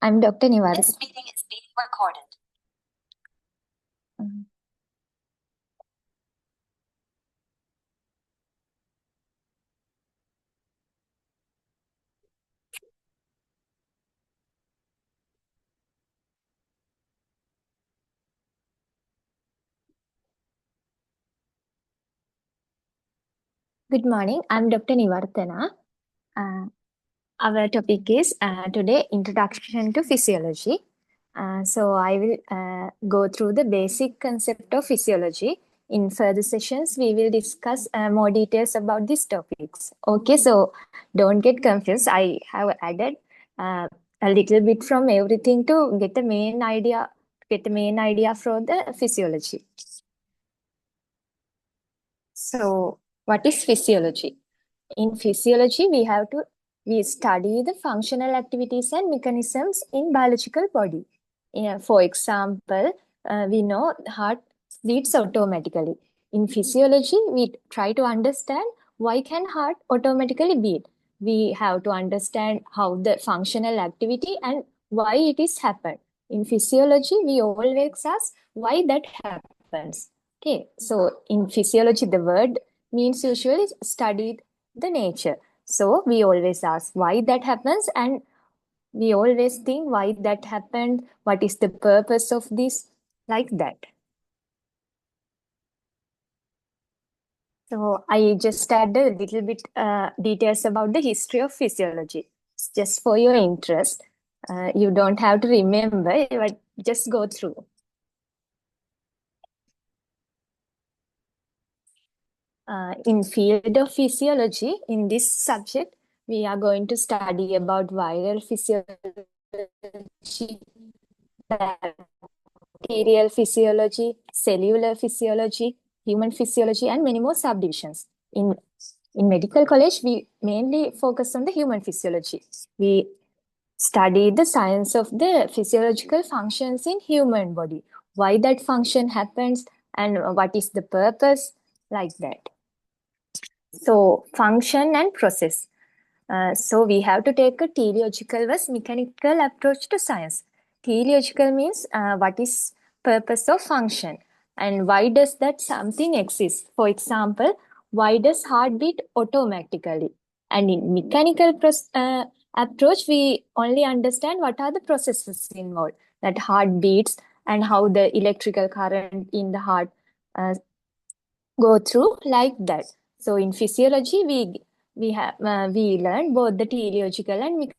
I'm Dr. Niwarthna. This meeting is being recorded. Good morning. I'm Dr. Niwarthna. Our topic is today Introduction to Physiology. So I will go through the basic concept of physiology. In further sessions, we will discuss more details about these topics. Okay, so don't get confused. I have added a little bit from everything to get the main idea for the physiology. So, what is physiology? In physiology, we study the functional activities and mechanisms in biological body. For example, we know heart beats automatically. In physiology, we try to understand why can heart automatically beat. We have to understand how the functional activity and why it is happened. In physiology, we always ask why that happens. Okay, so in physiology, the word means usually studied the nature. So we always ask why that happens, and we always think why that happened, what is the purpose of this, like that. So I just add a little bit details about the history of physiology, just for your interest. You don't have to remember, but just go through. In field of physiology, in this subject, we are going to study about viral physiology, bacterial physiology, cellular physiology, human physiology, and many more subdivisions. In medical college, we mainly focus on the human physiology. We study the science of the physiological functions in human body, why that function happens, and what is the purpose, like that. So, function and process. So we have to take a teleological versus mechanical approach to science. Teleological means what is purpose of function and why does that something exist. For example, why does heart beat automatically? And in mechanical approach, we only understand what are the processes involved, that heart beats and how the electrical current in the heart uh, go through, like that. So in physiology, we learn both the teleological and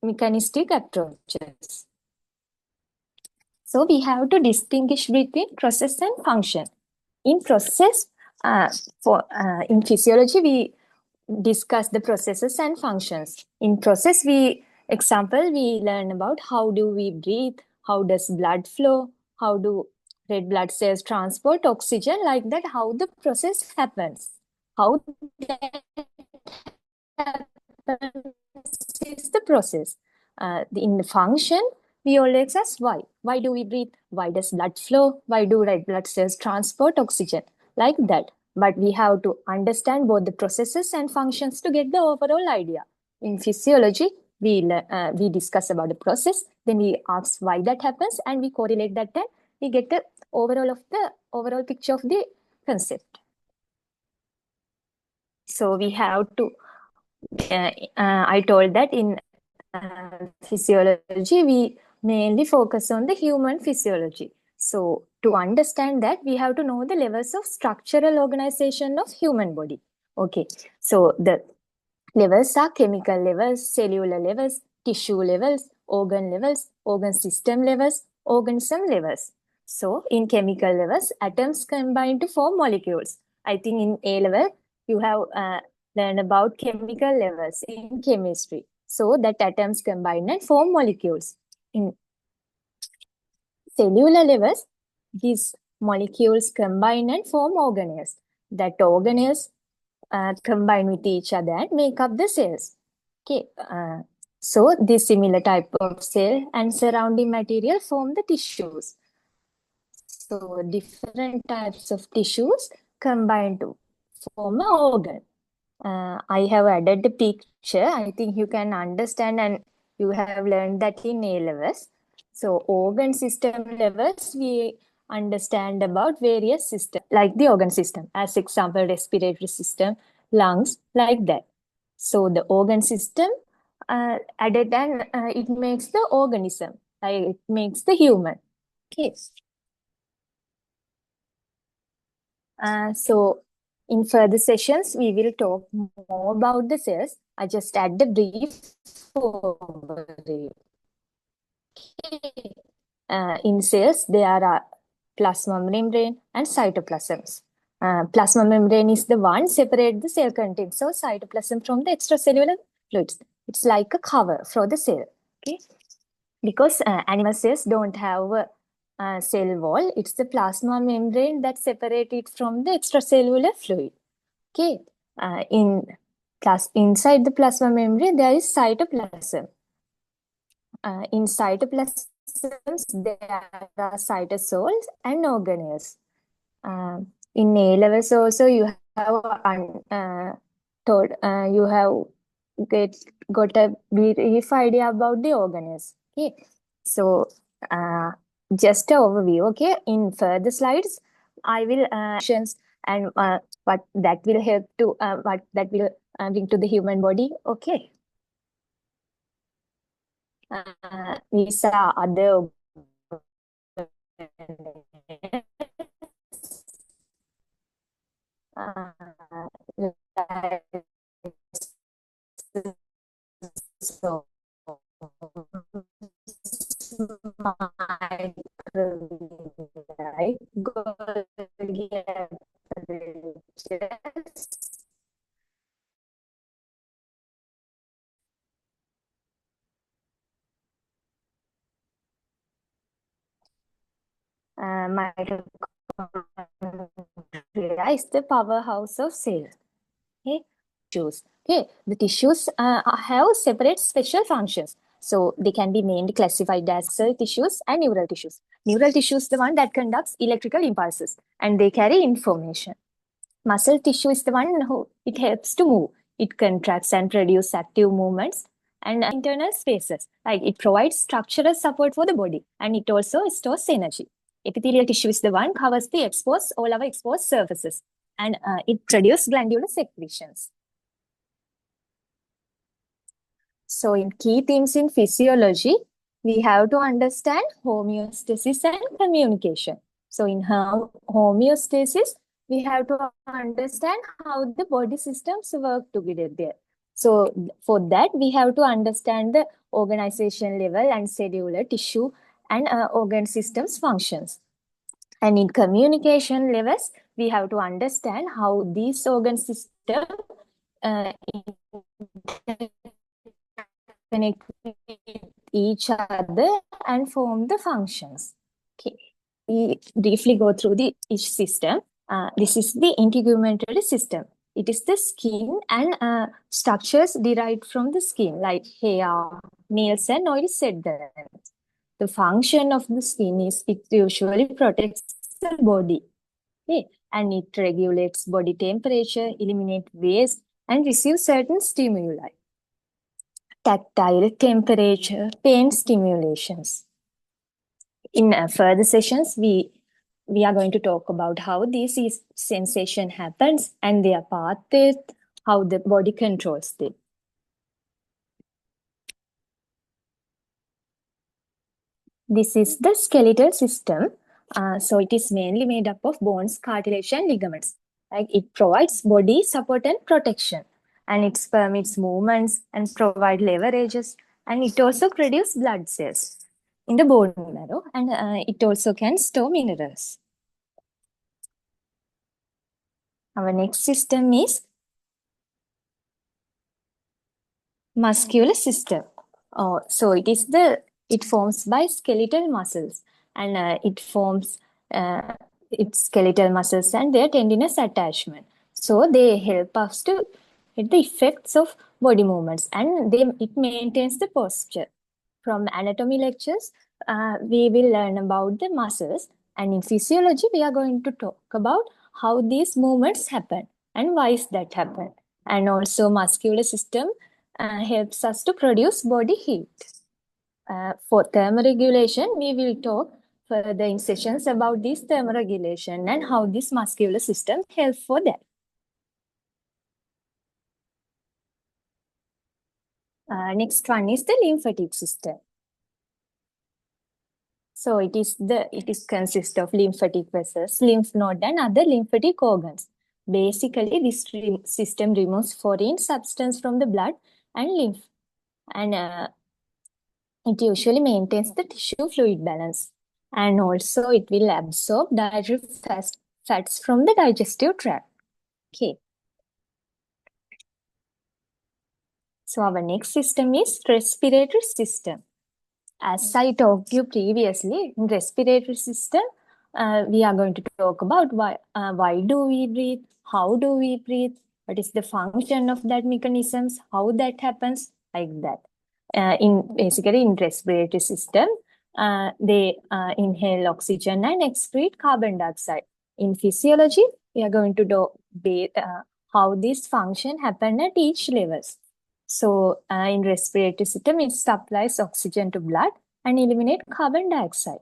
mechanistic approaches. So we have to distinguish between process and function. In process, in physiology, we discuss the processes and functions. In process, we learn about how do we breathe, how does blood flow, how do red blood cells transport oxygen, like that, how the process happens. How that happens is the process. In the function, we always ask why. Why do we breathe? Why does blood flow? Why do red blood cells transport oxygen? Like that. But we have to understand both the processes and functions to get the overall idea. In physiology, we discuss about the process, then we ask why that happens, and we correlate that, and we get the overall picture of the concept. So we have to. I told that in physiology, we mainly focus on the human physiology. So to understand that, we have to know the levels of structural organization of human body. Okay, so the levels are chemical levels, cellular levels, tissue levels, organ system levels, organism levels. So in chemical levels, atoms combine to form molecules. I think in A level, you have learned about chemical levels in chemistry. So that atoms combine and form molecules. In cellular levels, these molecules combine and form organelles. That organelles combine with each other and make up the cells. Okay, so this similar type of cell and surrounding material form the tissues. So different types of tissues combine to form an organ. I have added the picture. I think you can understand and You have learned that in A levels. So organ system levels, we understand about various systems, like the organ system, as example, respiratory system, lungs, like that. So the organ system added and it makes the organism, like it makes the human. Okay. So in further sessions, we will talk more about the cells. I just add the brief overview. Okay. In cells, there are plasma membrane and cytoplasms. Plasma membrane is the one separate the cell contents of cytoplasm from the extracellular fluids. It's like a cover for the cell. Okay, because animal cells don't have a cell wall. It's the plasma membrane that separates it from the extracellular fluid. Okay, inside the plasma membrane there is cytoplasm. In cytoplasms, there are cytosols and organelles. In A levels also, you have told you have got a brief idea about the organelles. Okay, so just an overview. Okay, in further slides, I will and what that will help to what that will bring to the human body. Okay. These are other like, so microvilli, Golgi apparatus, mitochondria is the powerhouse of cell. Okay, tissues. Okay, the tissues have separate special functions. So they can be mainly classified as cell tissues and neural tissues. Neural tissue is the one that conducts electrical impulses and they carry information. Muscle tissue is the one who it helps to move. It contracts and produces active movements and internal spaces. Like it provides structural support for the body and it also stores energy. Epithelial tissue is the one covers the all our exposed surfaces and it produces glandular secretions. So in key themes in physiology, we have to understand homeostasis and communication. So in homeostasis, we have to understand how the body systems work together there. So for that, we have to understand the organization level and cellular tissue and organ systems functions. And in communication levels, we have to understand how these organ systems connect with each other and form the functions. Okay, we briefly go through each system. This is the integumentary system. It is the skin and structures derived from the skin, like hair, nails, and oil sediments. The function of the skin is it usually protects the body. Okay, and it regulates body temperature, eliminates waste, and receives certain stimuli. Tactile, temperature, pain stimulations. In further sessions, we are going to talk about how this sensation happens and their pathways, how the body controls them. This is the skeletal system. So it is mainly made up of bones, cartilage, and ligaments. Like it provides body support and protection, and it permits movements and provide leverages, and it also produces blood cells in the bone marrow, and it also can store minerals. Our next system is muscular system. So it forms by skeletal muscles and it forms its skeletal muscles and their tendinous attachment. So they help us to get the effects of body movements and it maintains the posture. From anatomy lectures, we will learn about the muscles, and in physiology, we are going to talk about how these movements happen and why is that happen. And also muscular system helps us to produce body heat. For thermoregulation, we will talk further in sessions about this thermoregulation and how this muscular system helps for that. Next one is the lymphatic system. So it consists of lymphatic vessels, lymph node, and other lymphatic organs. Basically, this system removes foreign substance from the blood and lymph, and it usually maintains the tissue fluid balance. And also, it will absorb dietary fats from the digestive tract. Okay. So our next system is respiratory system. As I talked to you previously, in respiratory system, we are going to talk about why do we breathe, how do we breathe, what is the function of that mechanisms, how that happens, like that. Basically in respiratory system, they inhale oxygen and excrete carbon dioxide. In physiology, we are going to do how this function happen at each levels. So in respiratory system, it supplies oxygen to blood and eliminate carbon dioxide.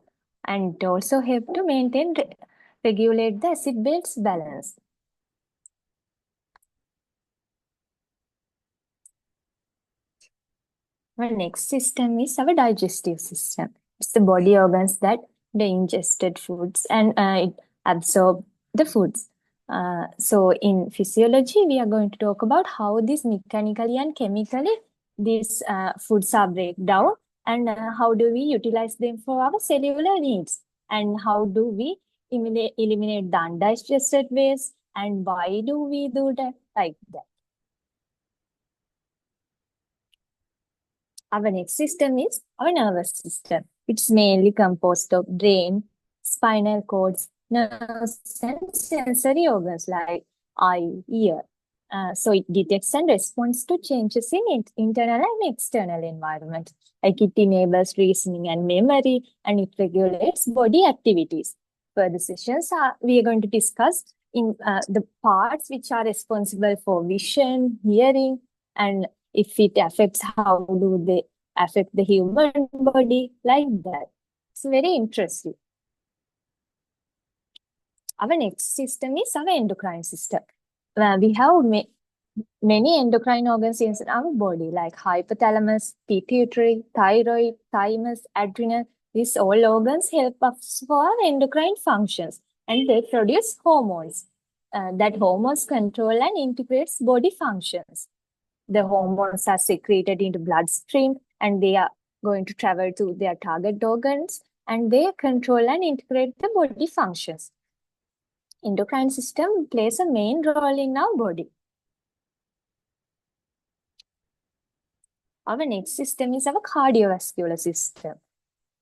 And it also help to regulate the acid-base balance. Our next system is our digestive system. It's the body organs that they ingested foods and it absorb the foods. So in physiology, we are going to talk about how this mechanically and chemically these foods are break down and how do we utilize them for our cellular needs and how do we eliminate the undigested waste and why do we do that like that. Our next system is our nervous system. It's mainly composed of brain, spinal cords, nerves, and sensory organs like eye, ear. So it detects and responds to changes in internal and external environment. Like it enables reasoning and memory, and it regulates body activities. Further sessions we are going to discuss in the parts which are responsible for vision, hearing, and if it affects how do they affect the human body, like that. It's very interesting. Our next system is our endocrine system. We have many endocrine organs in our body, like hypothalamus, pituitary, thyroid, thymus, adrenal. These all organs help us for our endocrine functions, and they produce hormones. That hormones control and integrates body functions. The hormones are secreted into bloodstream and they are going to travel to their target organs and they control and integrate the body functions. Endocrine system plays a main role in our body. Our next system is our cardiovascular system.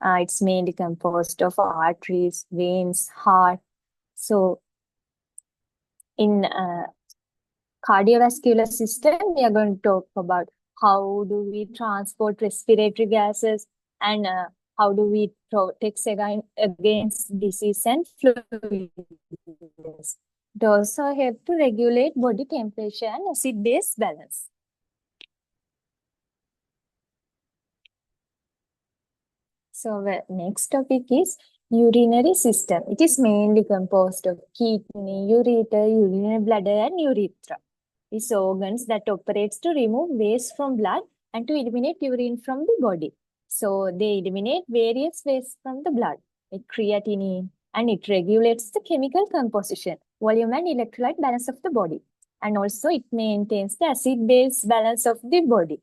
It's mainly composed of arteries, veins, heart. So in cardiovascular system, we are going to talk about how do we transport respiratory gases and how do we protect against disease and fluids. It also help to regulate body temperature and acid-base balance. So the next topic is urinary system. It is mainly composed of kidney, ureter, urinary bladder, and urethra. These organs that operates to remove waste from blood and to eliminate urine from the body. So they eliminate various waste from the blood, like creatinine, and it regulates the chemical composition, volume, and electrolyte balance of the body. And also it maintains the acid-base balance of the body.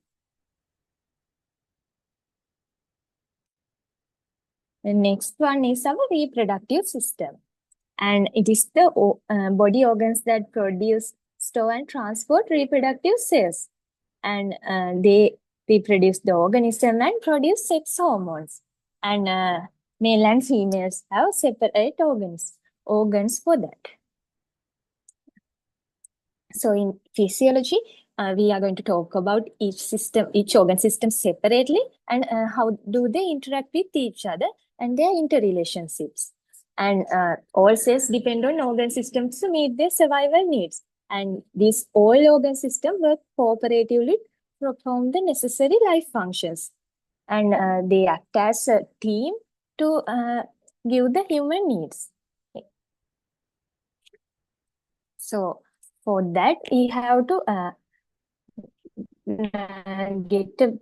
The next one is our reproductive system. And it is the body organs that produce, store, and transport reproductive cells. And they reproduce the organism and produce sex hormones. And male and females have separate organs for that. So in physiology, we are going to talk about each organ system separately and how do they interact with each other and their interrelationships. And all cells depend on organ systems to meet their survival needs. And these all organ systems work cooperatively perform the necessary life functions. And they act as a team to give the human needs. So for that, we have to get a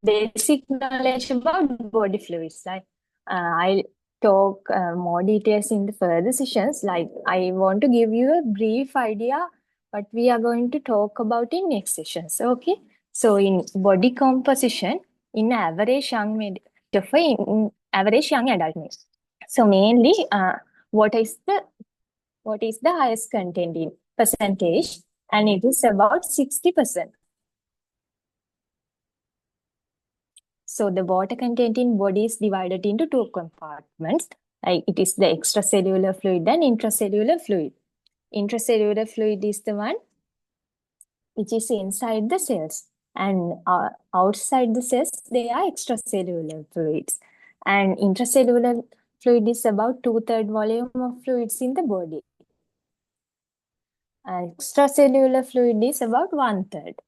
basic knowledge about body fluids. Like I'll talk more details in the further sessions. Like I want to give you a brief idea, but we are going to talk about in next sessions. Okay. So in body composition, in average young in average young adult male. So mainly, what is the highest content in percentage, and it is about 60%. So the water content in body is divided into two compartments. Like it is the extracellular fluid and intracellular fluid. Intracellular fluid is the one which is inside the cells, and outside the cells they are extracellular fluids. And intracellular fluid is about 2/3 volume of fluids in the body. Extracellular fluid is about 1/3.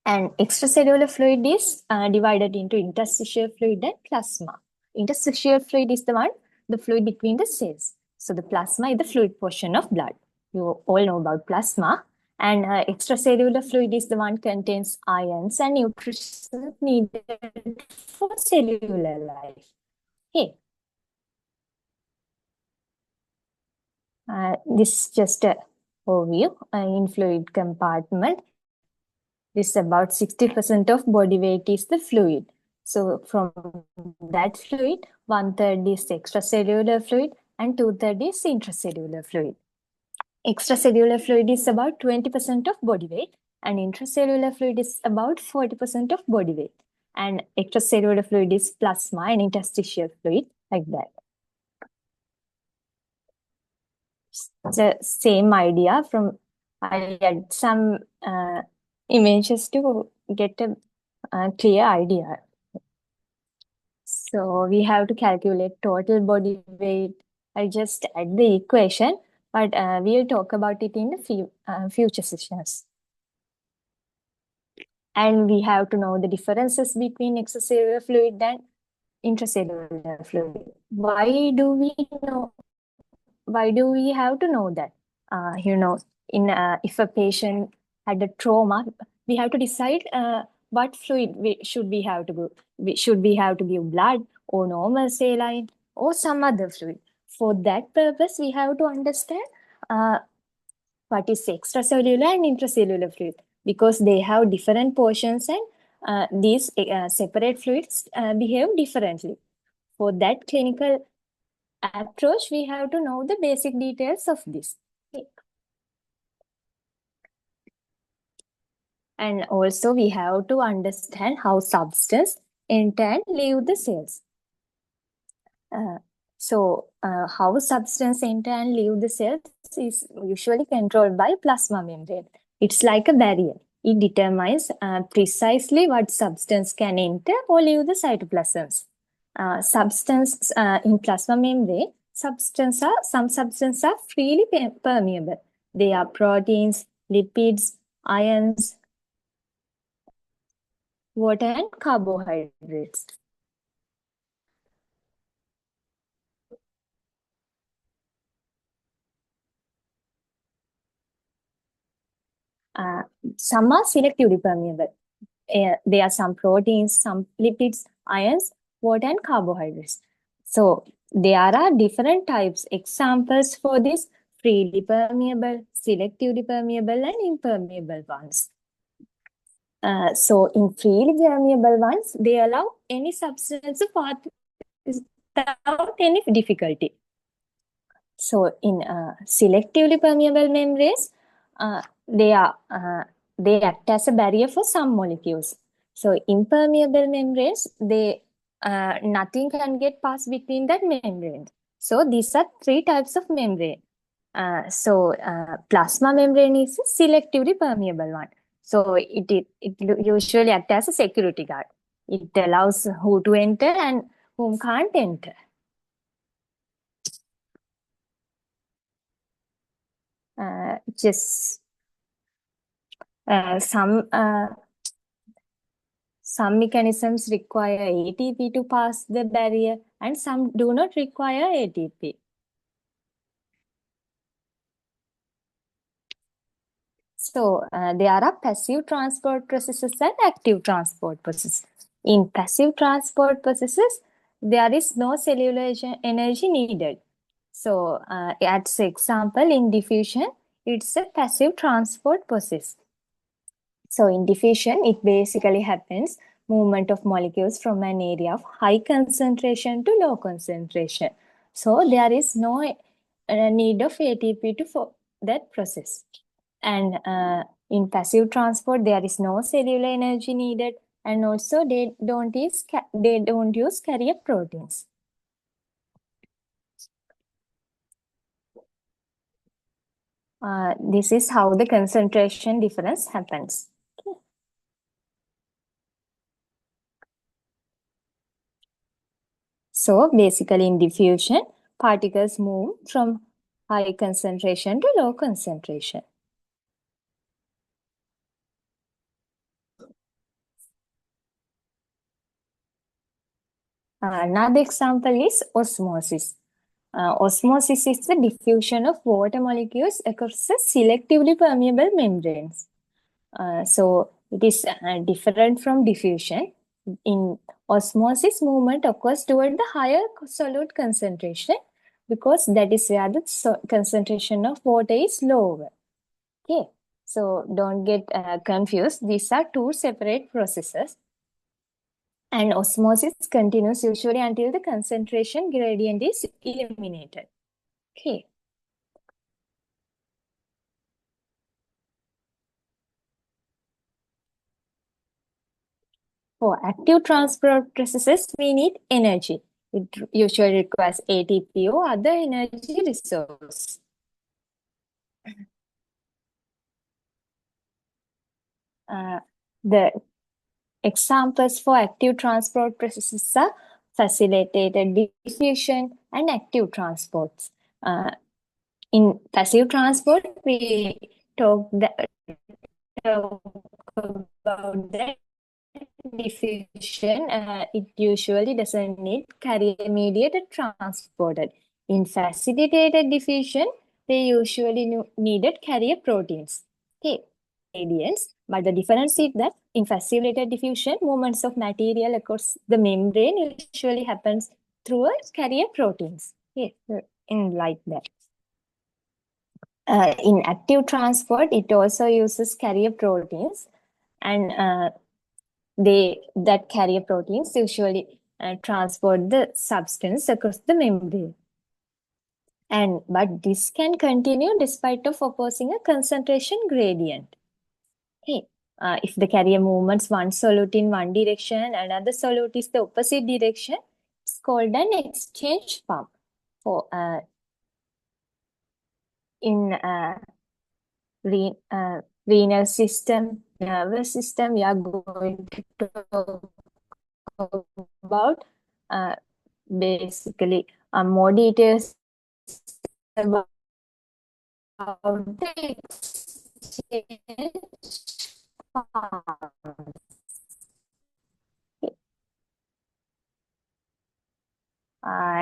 And extracellular fluid is divided into interstitial fluid and plasma. Interstitial fluid is the fluid between the cells. So the plasma is the fluid portion of blood. You all know about plasma. And extracellular fluid is the one contains ions and nutrients needed for cellular life. Okay. This is just a overview in fluid compartment. This about 60% of body weight is the fluid. So from that fluid, 1/3 is extracellular fluid and 2/3 is intracellular fluid. Extracellular fluid is about 20% of body weight, and intracellular fluid is about 40% of body weight. And extracellular fluid is plasma and interstitial fluid, like that. The same idea from, I had some images to get a clear idea. So we have to calculate total body weight. I just add the equation, but we'll talk about it in the future sessions. And we have to know the differences between extracellular fluid and intracellular fluid. Why do we know? Why do we have to know that? If a patient had a trauma, we have to decide what fluid should we have to give. Should we have to give blood or normal saline or some other fluid? For that purpose, we have to understand what is extracellular and intracellular fluid, because they have different portions, and these separate fluids behave differently. For that clinical approach, we have to know the basic details of this. And also we have to understand how substance enter and leave the cells. How substance enter and leave the cells is usually controlled by plasma membrane. It's like a barrier. It determines precisely what substance can enter or leave the cytoplasms. Substance in plasma membrane, some substances are freely permeable. They are proteins, lipids, ions, water, and carbohydrates. Some are selectively permeable. There are some proteins, some lipids, ions, water, and carbohydrates. So there are different types. Examples for this: freely permeable, selectively permeable, and impermeable ones. So in freely permeable ones, they allow any substance to pass without any difficulty. So in selectively permeable membranes, they act as a barrier for some molecules. So impermeable membranes, nothing can get past between that membrane. So these are three types of membrane. Plasma membrane is a selectively permeable one. So it usually acts as a security guard. It allows who to enter and whom can't enter. Just Some mechanisms require ATP to pass the barrier, and some do not require ATP. So there are passive transport processes and active transport processes. In passive transport processes, there is no cellular energy needed. So as example, in diffusion, it's a passive transport process. So in diffusion, it basically happens movement of molecules from an area of high concentration to low concentration. So there is no need of ATP for that process. And in passive transport, there is no cellular energy needed, and also they don't use carrier proteins. This is how the concentration difference happens. Okay. So basically in diffusion, particles move from high concentration to low concentration. Another example is osmosis. Osmosis is the diffusion of water molecules across the selectively permeable membranes. So it is different from diffusion. In osmosis, movement occurs toward the higher solute concentration because that is where the concentration of water is lower. Okay, so don't get confused. These are two separate processes. And osmosis continues usually until the concentration gradient is eliminated. Okay. For active transport processes, we need energy. It usually requires ATP or other energy resource. The examples for active transport processes are facilitated diffusion and active transports. In passive transport, we talk about the diffusion. It usually doesn't need carrier-mediated transported. In facilitated diffusion, they usually needed carrier proteins. Okay, gradients. But the difference is that in facilitated diffusion, movements of material across the membrane usually happens through a carrier proteins. Okay, in like that. In active transport, it also uses carrier proteins, and that carrier proteins usually transport the substance across the membrane. But this can continue despite of opposing a concentration gradient. Okay. If the carrier movements one solute in one direction, another solute is the opposite direction, it's called an exchange pump. For in renal system, nervous system, we are going to talk about basically more details about the exchange pump.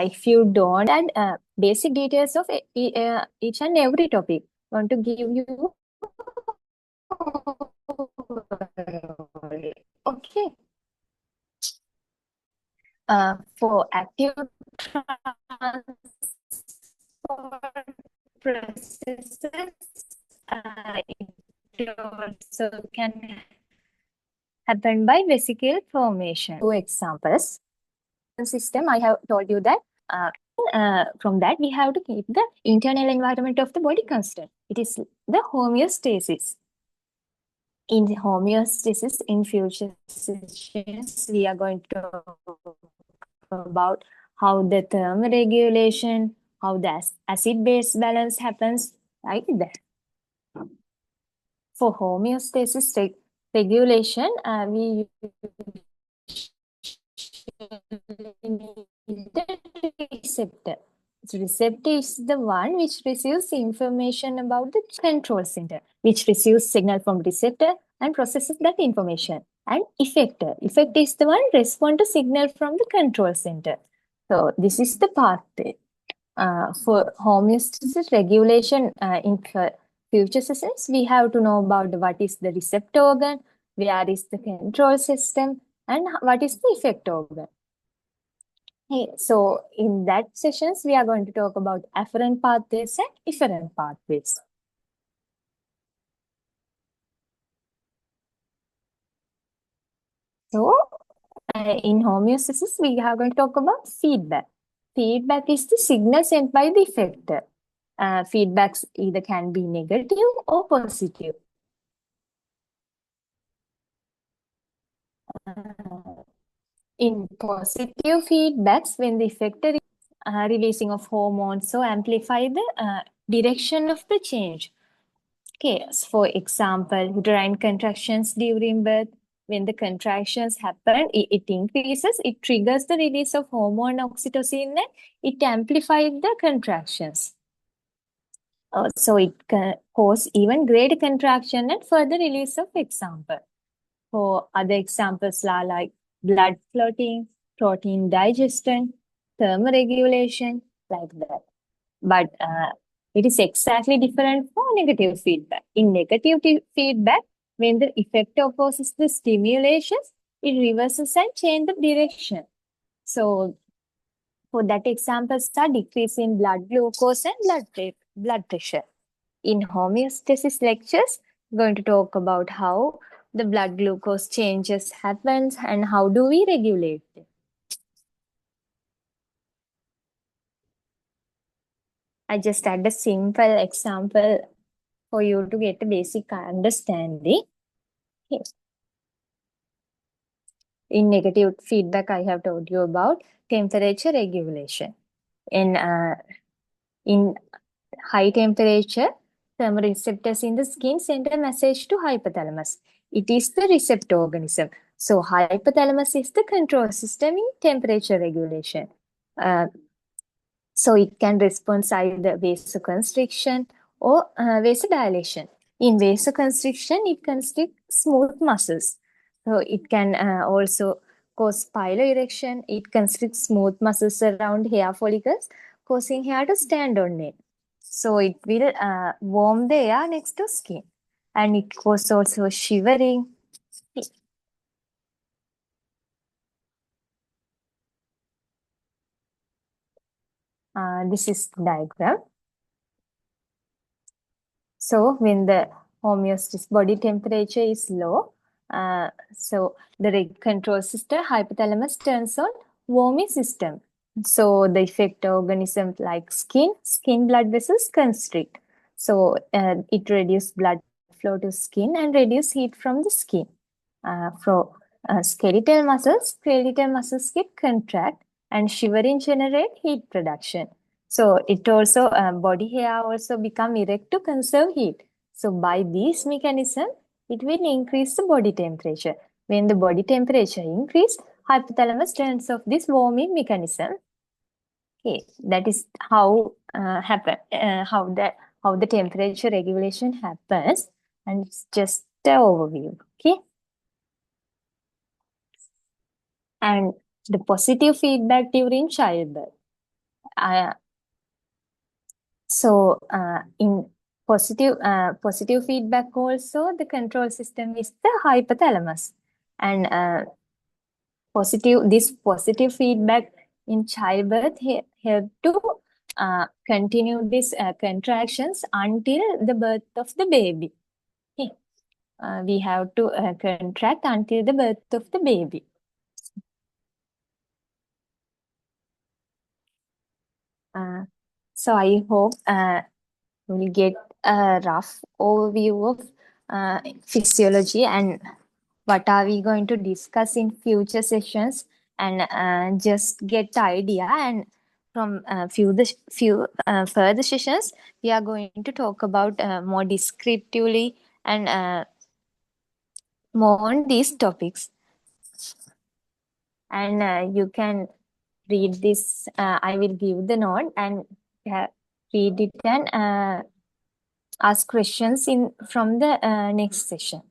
If you don't add basic details of each and every topic, I want to give you okay. For active transport processes, it also can happen by vesicle formation. Two examples. System, I have told you that from that we have to keep the internal environment of the body constant. It is the homeostasis. In homeostasis, in future sessions, we are going to talk about how the thermoregulation, how the acid-base balance happens, like that. For homeostasis regulation, we need the receptor. receptor is the one which receives information about the control center, which receives signal from receptor and processes that information. And effector is the one respond to signal from the control center. So this is the pathway. For homeostasis regulation in future sessions, we have to know about what is the receptor organ, where is the control system, and what is the effect organ. Hey, so in that sessions, we are going to talk about afferent pathways and efferent pathways. So in homeostasis, we are going to talk about feedback. Feedback is the signal sent by the effector. Feedbacks either can be negative or positive. In positive feedbacks, when the effector is releasing of hormones, so amplify the direction of the change. Okay, so for example, uterine contractions during birth, when the contractions happen, it increases, it triggers the release of hormone oxytocin and it amplifies the contractions. So it can cause even greater contraction and further release of example. For other examples are like blood clotting, protein digestion, thermoregulation, like that. But it is exactly different for negative feedback. In negative feedback, when the effector opposes the stimulations, it reverses and changes the direction. So for that examples are decrease in blood glucose and blood pressure. In homeostasis lectures, we're going to talk about how the blood glucose changes happens and how do we regulate it. I just add a simple example for you to get a basic understanding. Okay. In negative feedback, I have told you about temperature regulation. In high temperature, thermoreceptors in the skin send a message to hypothalamus. It is the receptor organism. So hypothalamus is the control system in temperature regulation. Uh, so it can respond either vasoconstriction or vasodilation. In vasoconstriction, it constricts smooth muscles. So it can also cause piloerection. It constricts smooth muscles around hair follicles, causing hair to stand on it. So it will warm the air next to skin. And it causes also shivering. This is the diagram. So when the homeostasis body temperature is low, so the control system hypothalamus turns on warming system. So the effect organisms like skin blood vessels constrict. So it reduces blood flow to skin and reduce heat from the skin. For skeletal muscles get contract and shivering generate heat production. So it also body hair also become erect to conserve heat. So by this mechanism, it will increase the body temperature. When the body temperature increase, hypothalamus turns off this warming mechanism. Okay, that is how how the temperature regulation happens, and it's just an overview. Okay, and the positive feedback during childbirth. Uh, in positive feedback also, the control system is the hypothalamus, and positive feedback in childbirth help to continue these contractions until the birth of the baby. Okay. We have to contract until the birth of the baby. So I hope we'll get a rough overview of physiology and what are we going to discuss in future sessions, and just get the idea. And from few further sessions, we are going to talk about more descriptively and more on these topics. And you can read this. I will give the note, and read it and ask questions from the next session.